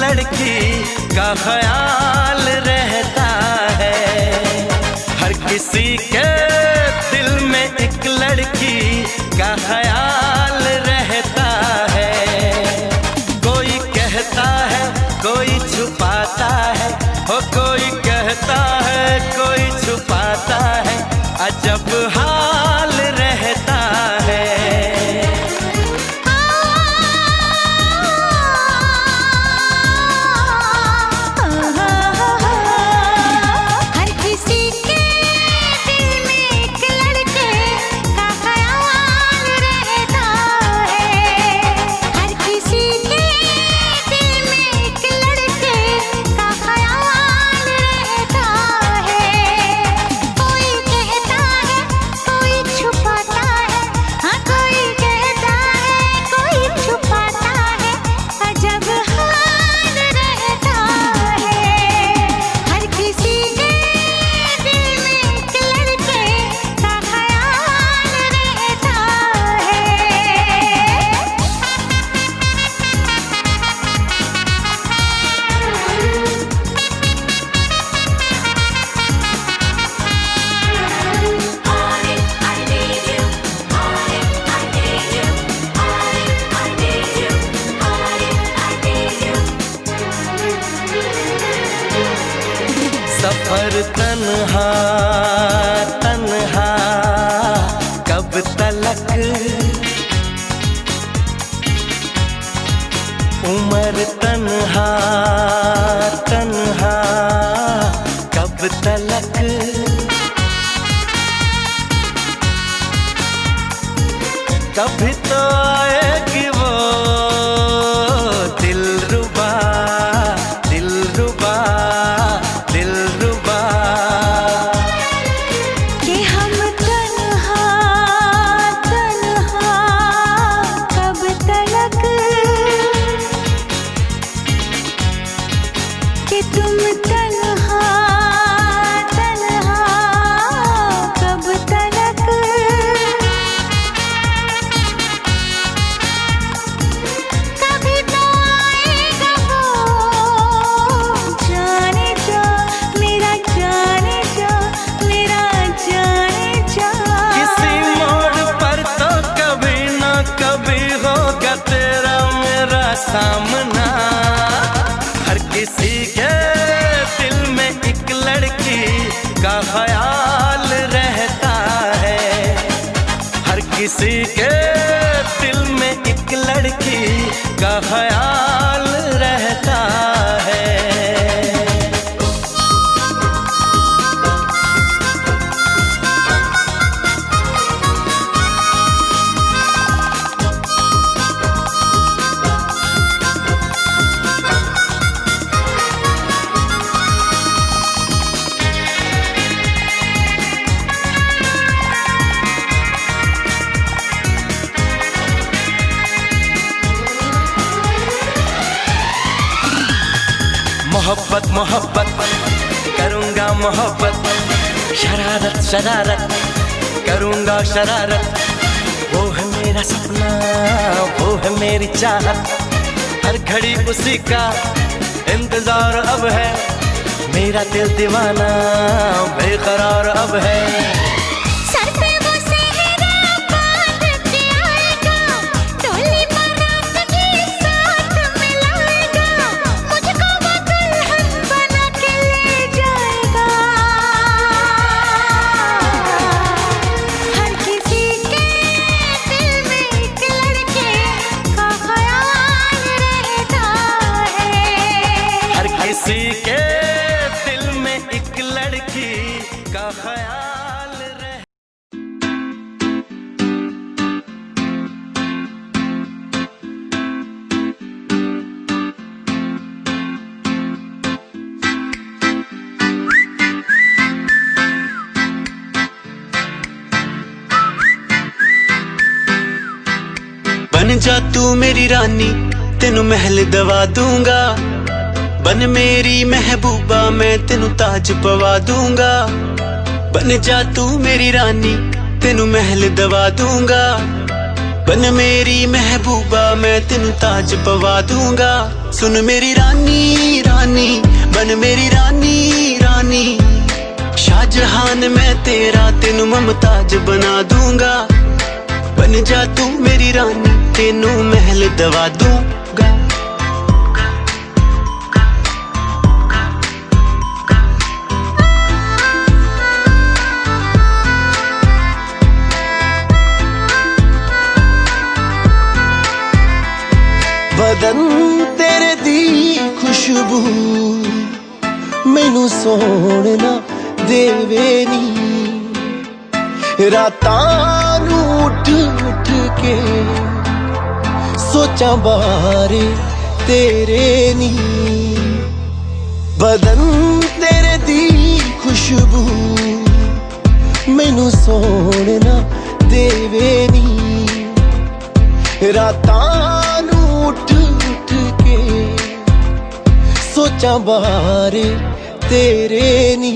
लड़की का ख्याल रहता है। हर किसी के दिल में एक लड़की का ख्याल रहता है। कोई कहता है कोई छुपाता है, हो कोई कहता है कोई छुपाता है, अजब हाल रहता है। सफर तन्हा तन्हा कब तलक, उम्र तन्हा तन्हा कब तलक। कभी तो आएगी वो दिलरुबा दिलरुबा दिलरुबा, कि हम तन्हा तन्हा कब तलक, कि तुम तन्हा तन्हा कब तलक। कभी तो आएगा वो जाने जा मेरा जाने जा मेरा जाने जा। किसी मोड़ पर तो कभी ना कभी होगा तेरा मेरा सामना। हर किसी के दिल में एक लड़की का ख्याल रहता है। हर किसी के दिल में एक लड़की का ख्याल रहता है। मोहब्बत मोहब्बत करूँगा मोहब्बत, शरारत शरारत करूँगा शरारत। वो है मेरा सपना वो है मेरी चाहत, हर घड़ी उसी का इंतजार अब है। मेरा दिल दीवाना बेकरार अब है। सर पे वो सेहरा बांध के आएगा, डोली बारात के साथ मिलाएगा, मुझको वो दुल्हन बना के ले जाएगा। हर किसी के दिल में एक लड़के का ख्याल रहता है। हर किसी के दिल में एक लड़की का ख्याल रह। बन जा तू मेरी रानी तेनू महल दवा दूंगा, बन मेरी महबूबा मैं तेनू ताज पवा दूंगा। बन जा तू मेरी रानी तेनू महल दवा दूंगा, बन मेरी महबूबा मैं तेनू ताज पवा दूंगा। सुन मेरी रानी रानी, बन मेरी रानी रानी, शाहजहान मैं तेरा तेनू मुमताज बना दूंगा। बन जा तू मेरी रानी, तेनू महल दवा दूंगा। बदन तेरे दी खुशबू मैनू सोना देवे नी, रातां नू उठ उठ के सोचा बारे तेरे नी। बदन तेरे दी खुशबू मैनू सोना देवे नी, रातां उठ उठ के सोचा बारे तेरे नी।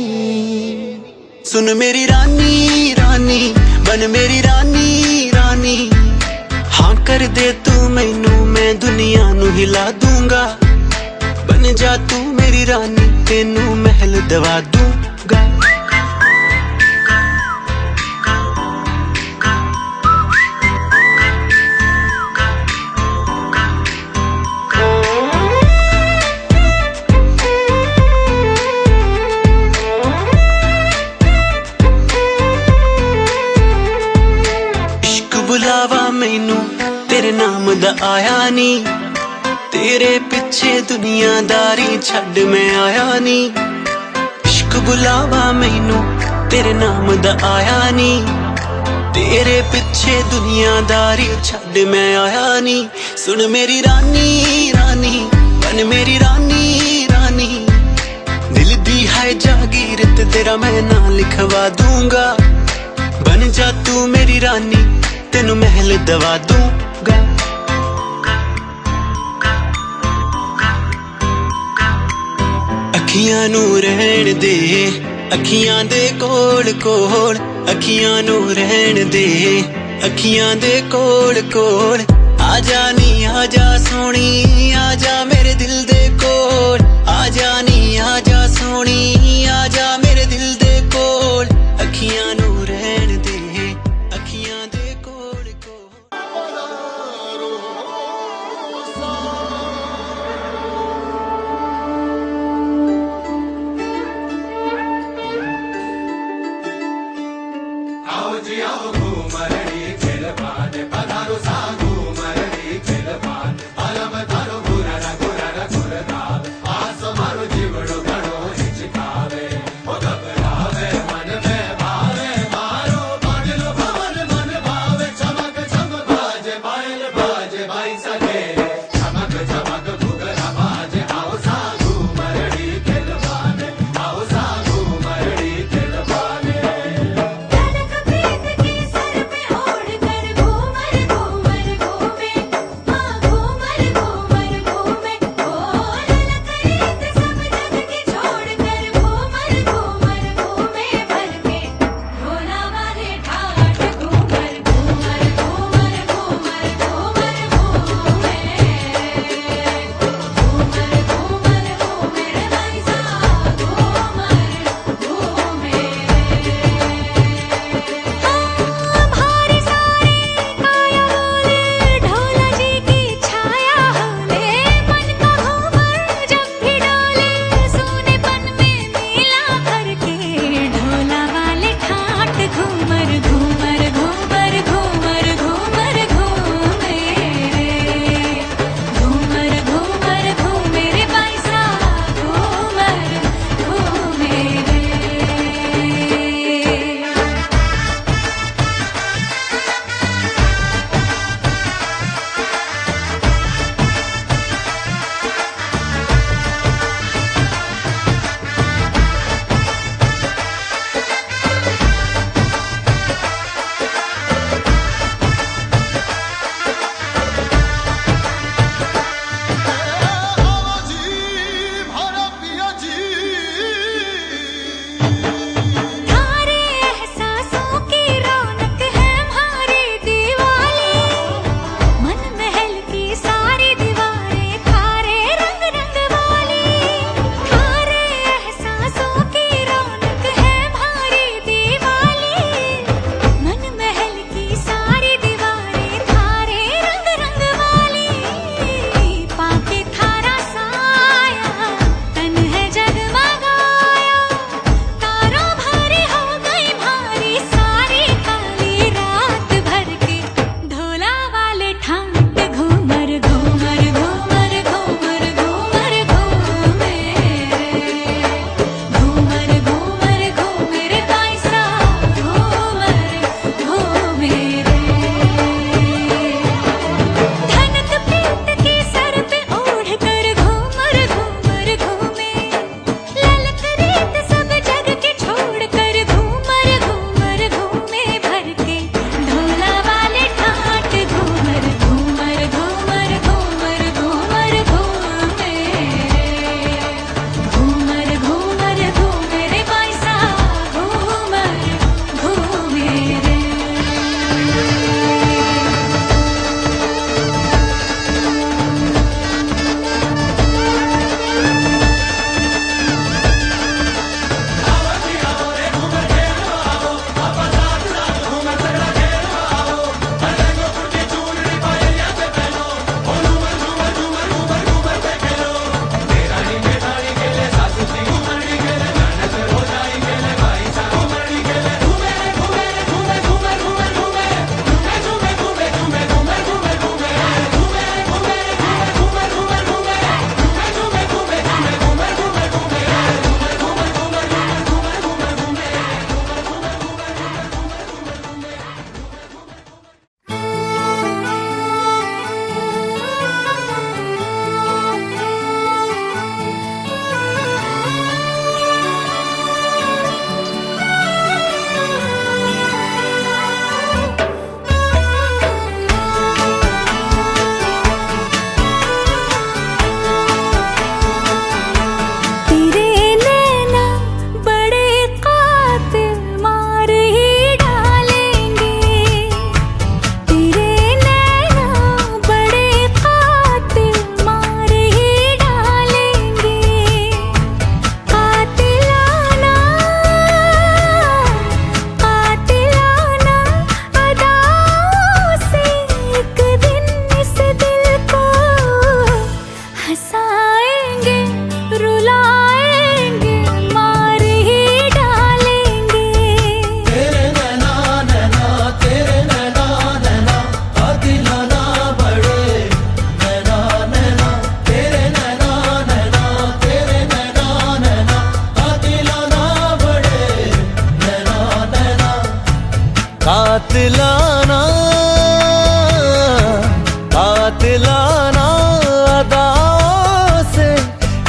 सुन मेरी रानी रानी, बन मेरी रानी रानी, हाँ कर दे तू मैनू मैं दुनिया नू हिला दूंगा। बन जा तू मेरी रानी, तेनू महल दवा दूंगा। बुलावा मैनू तेरे नाम दा आया नी, तेरे पिछे दुनियादारी छड़ मैं आया नी। इश्क बुलावा मैनू तेरे नाम दा आया नी, तेरे पिछे दुनियादारी छड़ मैं आया नी। सुन मेरी रानी रानी, बन मेरी रानी रानी, दिल दी है जागीर ते तेरा मैं ना लिखवा दूंगा। बन जा तू मेरी रानी, तेनू महल दवा दूंगा। अखियां नू रहन दे, अखियां दे कोल कोल, अखियां नू रहन दे, अखियां दे कोल कोल। आजा नी आजा सोनी, आजा मेरे दिल दे कोल, आजा नी आजा सोनी, आजा मेरे दिल दे कोल। अखियां नू रहन दे, अखियां दे कोल कोल। आओ जी आओ घूमरड़ी खिलबान, पधारो सा घूमरड़ी खिलबान। अलम धारो घुरड़ घुरड़ घुरदाल, आस मारो जीव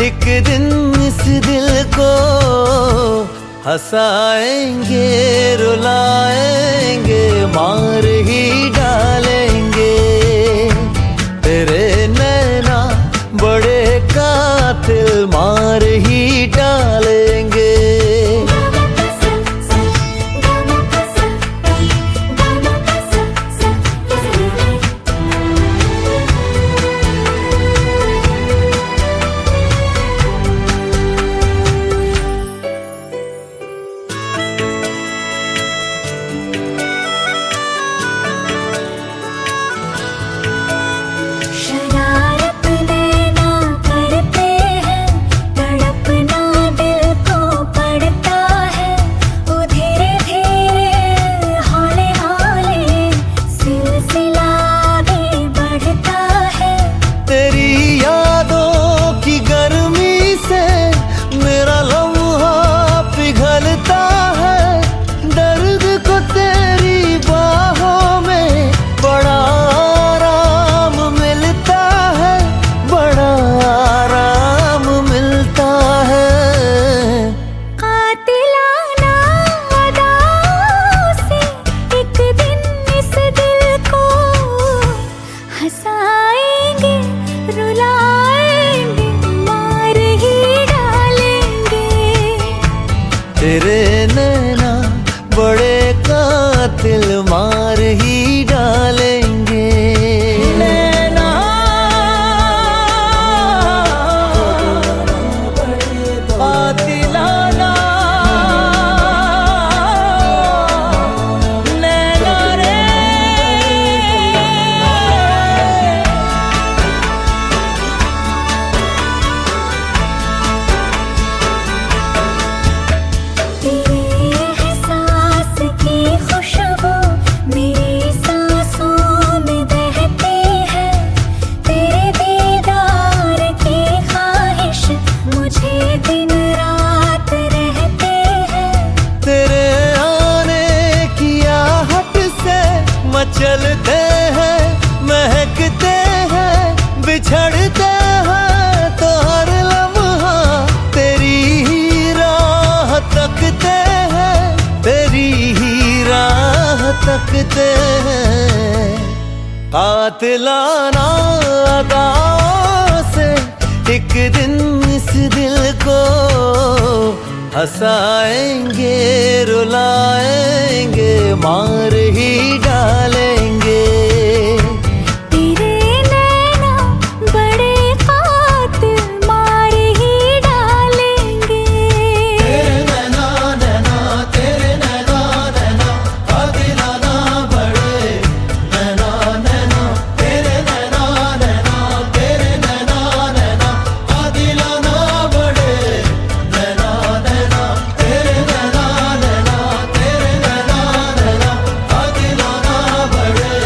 एक दिन इस दिल को हंसाएंगे, रुलाएंगे, मार ही डालेंगे। तेरे नैना बड़े कातिल, मार ही डालेंगे। शरारत नैना करते हैं, तड़पना दिल को पड़ता है। वो धीरे धीरे हौले हौले सिलसिला आगे बढ़ता है। तेरी यादों की गर्मी से मेरा लम्हा पिघलता है। दर्द को तेरी बाहों में बड़ा आराम मिलता है, बड़ा आराम मिलता है। कातिलाना अदाओं से एक दिन इस दिल को हंसाएंगे, रुलाएंगे, मार ही डालेंगे। तेरे नैना बड़े कातिल, मार ही डालेंगे। नैना कातिलाना, नैना रे। तेरे एहसास की खुशबू मेरी सांसों में बहती है। तेरे दीदार की ख्वाहिश मुझे दिन रात रहती है। तेरे आने की आहट से मचलते हैं, महकते हैं, बिछड़ते हैं तो हर लम्हा तेरी ही राह तकते हैं, तेरी ही राह तकते हैं। कातिलाना अदाओं से एक दिन इस दिल को हंसाएंगे, रुलाएंगे, मार ही डालेंगे। तेरे नैना बड़े कातिल, मार ही डालेंगे। तेरे नैना नैना, तेरे नैना नैना, कातिलाना बड़े नैना नैना। तेरे नैना नैना, तेरे नैना नैना, कातिलाना बड़े नैना नैना। तेरे नैना नैना, तेरे नैना नैना, कातिलाना बड़े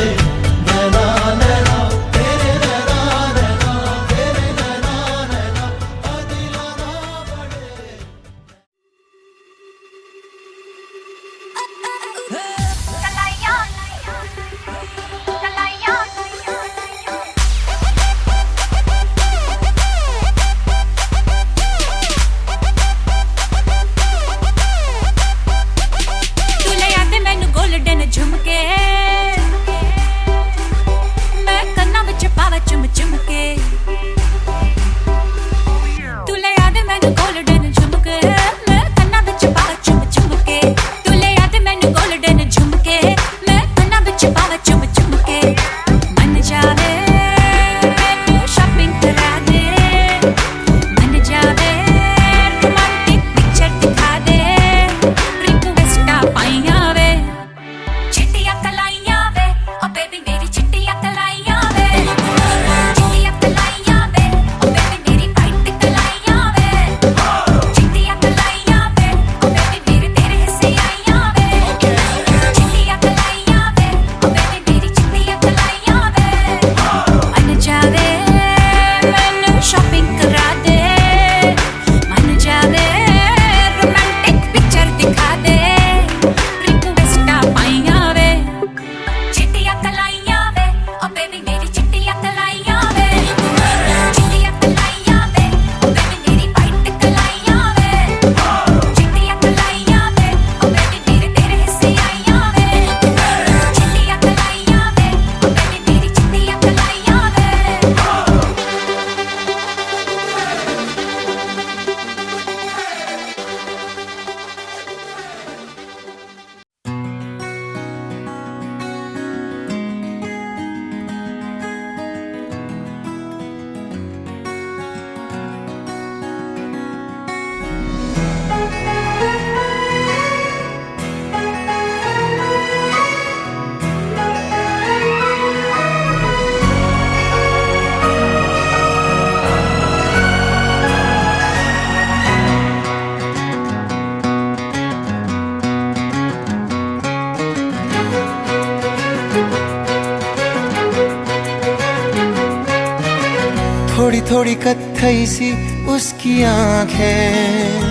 कत्थई सी उसकी आंखें,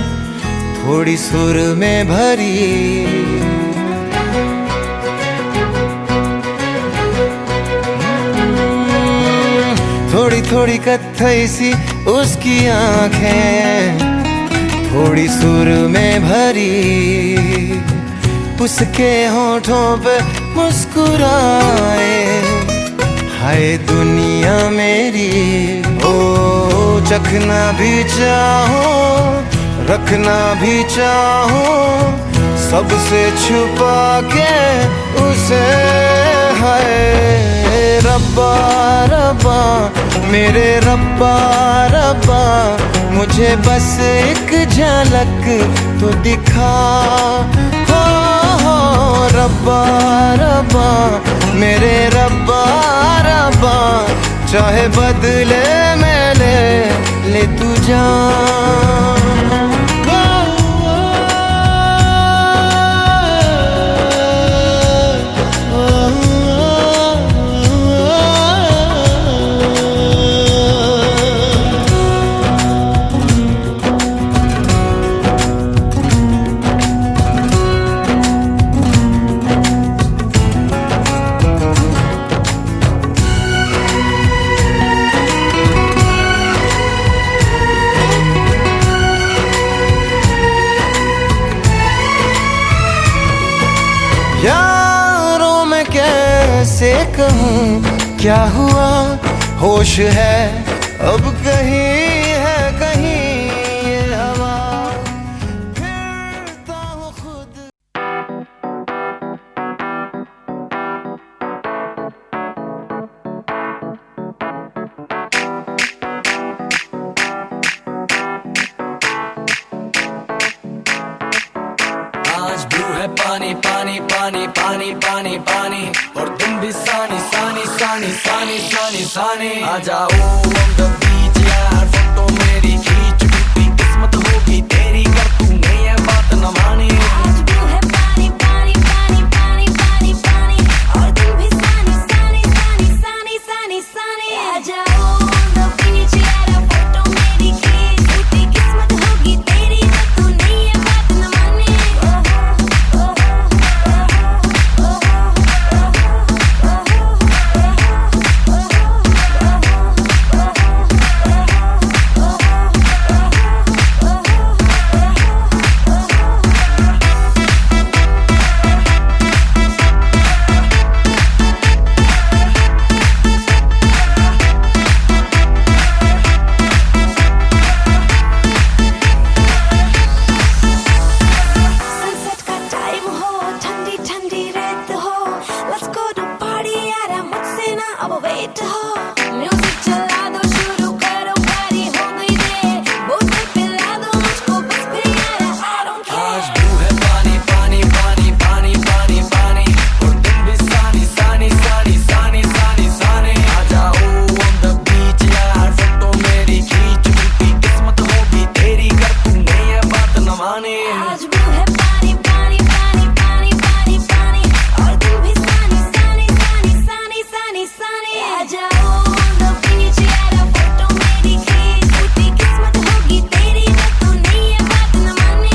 थोड़ी सुर में भरी। थोड़ी थोड़ी कत्थई सी उसकी आंखें, थोड़ी सुर में भरी। उसके होठों पे मुस्कुराए, हाय दुनिया मेरी। ओ चखना भी चाहो, रखना भी चाहो, सबसे छुपा के उसे। हाय रब्बा रब्बा मेरे रब्बा रब्बा, मुझे बस एक झलक तो दिखा। हो रब्बा रब्बा मेरे रब्बा रब्बा, चाहे बदले में ले तू जान। यारों में कैसे कहूँ क्या हुआ, होश है अब कहीं है कहीं ये हवा, फिरता हूँ खुद। आज ब्लू है पानी पानी पानी पानी पानी पानी, और तुम भी सानी सानी सानी सानी सानी सानी। आ जाओ on the beach यार, फोटो मेरी खींच, टूटी किस्मत होगी तेरी कर तूने ये बात न मानी। आज ब्लू है पानी पानी पानी पानी पानी पानी, और तुम भी सानी सानी सानी सानी सानी सानी। आ जाओ on the beach यार, फोटो मेरी खींच, टूटी किस्मत होगी तेरी जब तूने ये बात न मानी। सनसेट का टाइम हो, ठंडी ठंडी रेत हो, लेट्स गो टू पार्टी यार, मुझसे ना अब वेट हो। म्यूजिक चला दो, शुरू करो, पारी हो गई देर, बोतल पिला दो मुझको बस फिर यार, I don't care। आज ब्लू है पानी पानी पानी पानी पानी पानी, और तुम भी सानी सानी सानी सानी सानी सानी। आ जाओ on the beach यार, फोटो मेरी खींच, टूटी किस्मत होगी तेरी कर तूने ये बात न मानी। आज ब्लू है पानी पानी पानी पानी पानी पानी, और तुम भी सानी सानी सानी सानी सानी सानी। आ जाओ on the beach यार, फोटो मेरी खींच, टूटी किस्मत होगी तेरी जब तूने ये बात न मानी।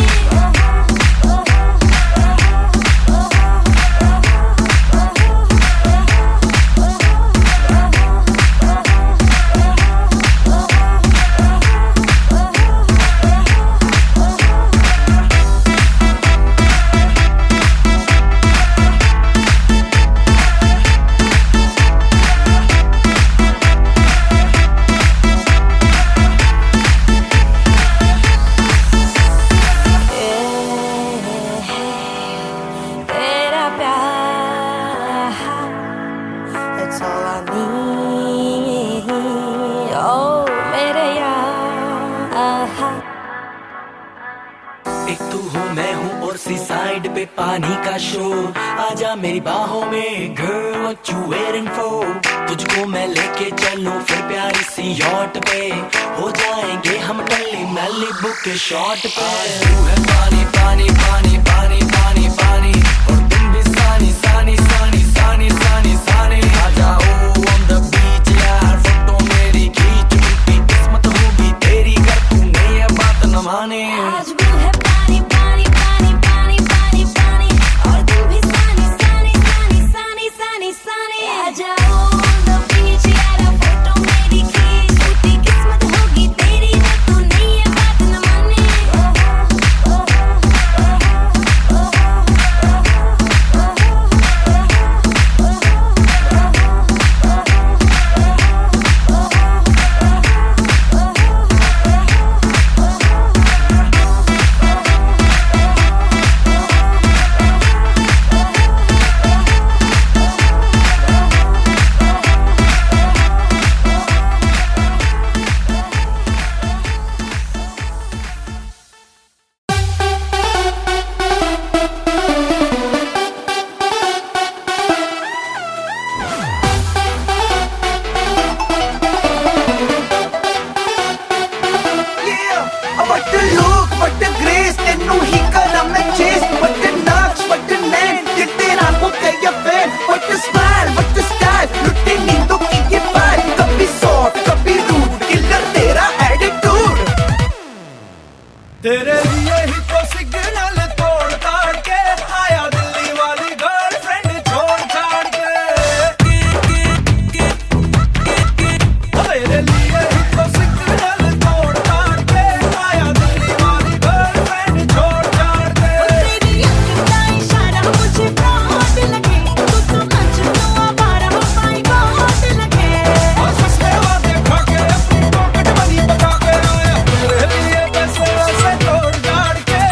तेरा प्यार, that's all I need, oh मेरे यार। एक तू हो मैं हूँ और सी साइड पे पानी का शोर, आजा मेरी बाहों में girl what you waiting for। तुझको मैं लेके चलूं फिर प्यारी सी यॉट पे, हो जाएंगे हम टल्ली मैलिबू के शॉट पे। आज तू है पानी पानी पानी पानी पानी पानी, और तुम भी सानी सानी सानी सानी सानी सानी। आ जाओ on the beach यार, फोटो मेरी खींच, टूटी किस्मत माने आज वो है पानी पानी पानी पानी पानी पानी और तुम भी सानी सानी सानी सानी सानी सानी आ जाओ on the beach यारा फोटो मेरी खींच टूटी किस्मत होगी तेरी जो तू नहीं ये बात न माने What the look, what the grace, तेनू ही करा मैं chase. What the notch, what the name, दिल तेरा हो गया fan. What the smile, what the style, लुटे नींदों की ये बात. कभी soft, कभी rude, killer तेरा attitude. तेरे लिए ही तो सिग्नल तोड़ ताड़ के आया दिल्ली वाली गर्लफ्रेंड छोड़ छाड़ के. तेरे लिए ही तो सिग्नल तोड़ ताड़ के आया दिल्ली वाली गर्लफ्रेंड छोड़ छाड़ के. तेरी अखीं का इशारा मुझे बहुत लगे तू तो मजनू आवारा माय गॉड लगे और सस्ते वादे खा के अपनी पॉकेट मनी बचा के आया तेरे लिए पैसे वैसे तोड़ ताड़ के.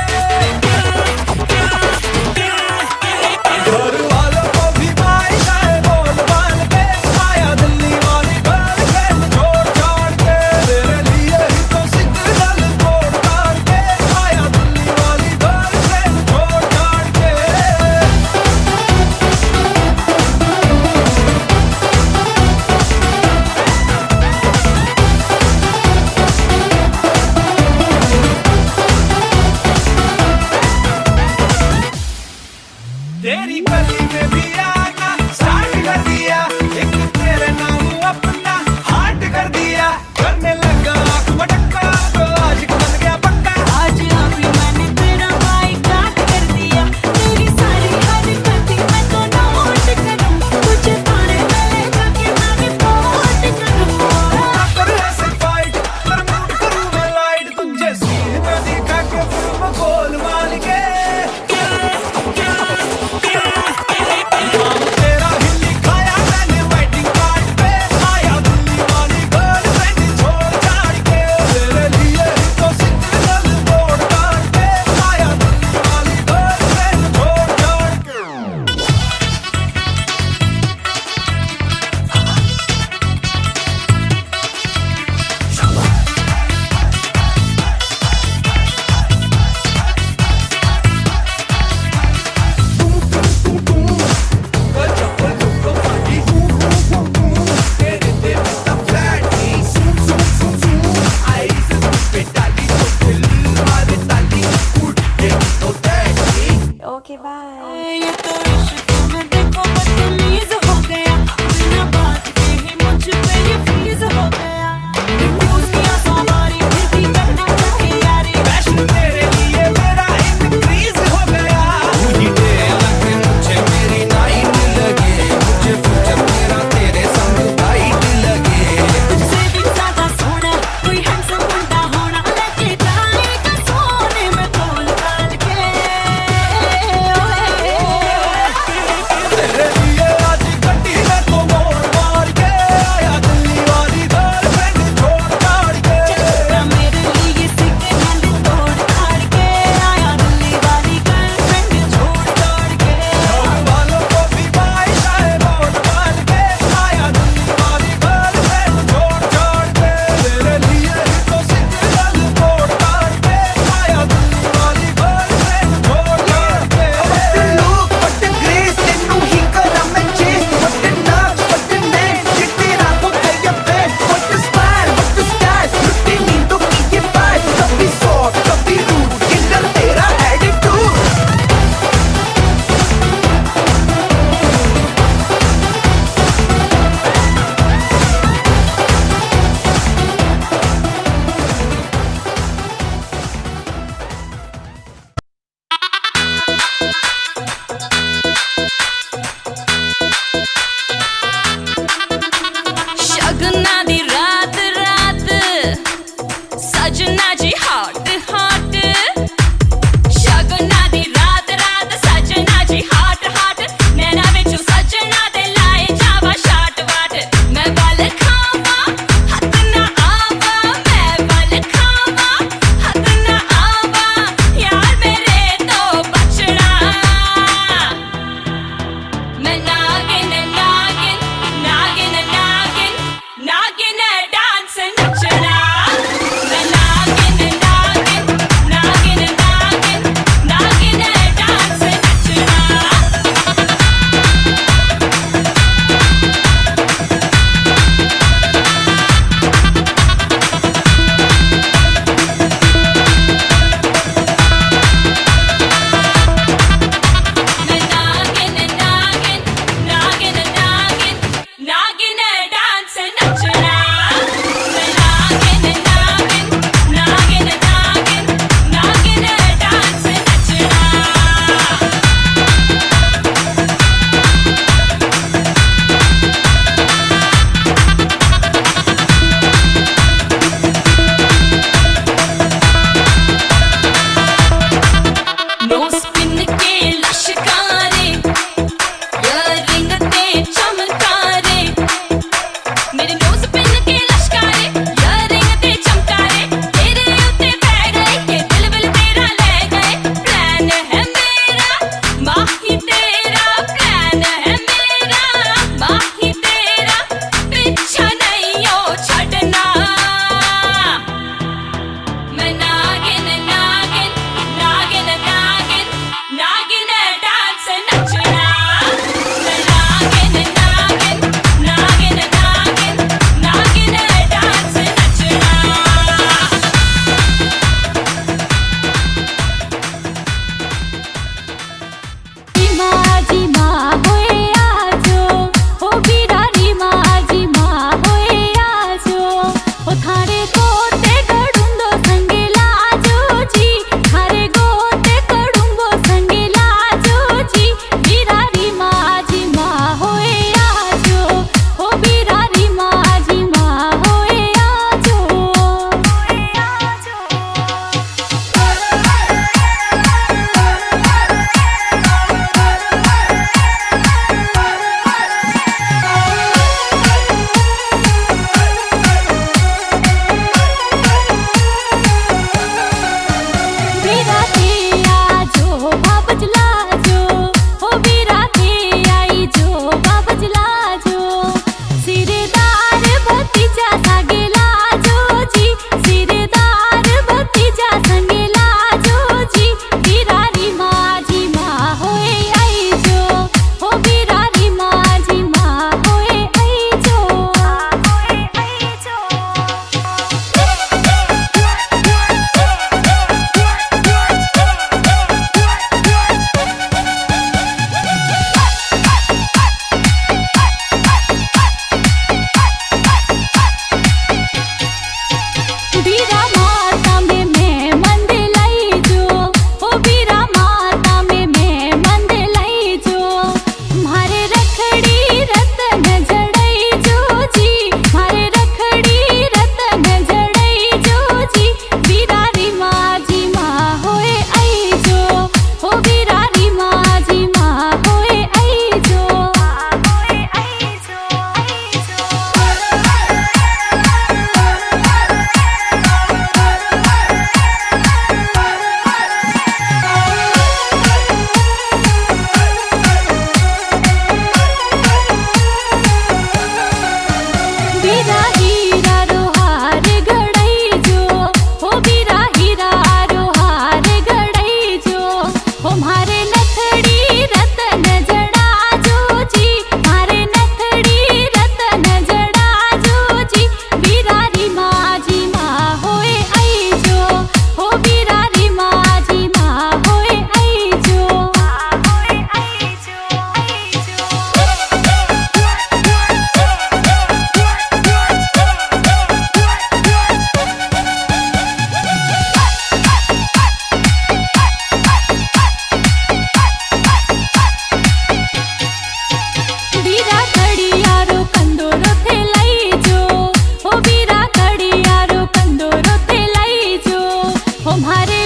तुम्हारे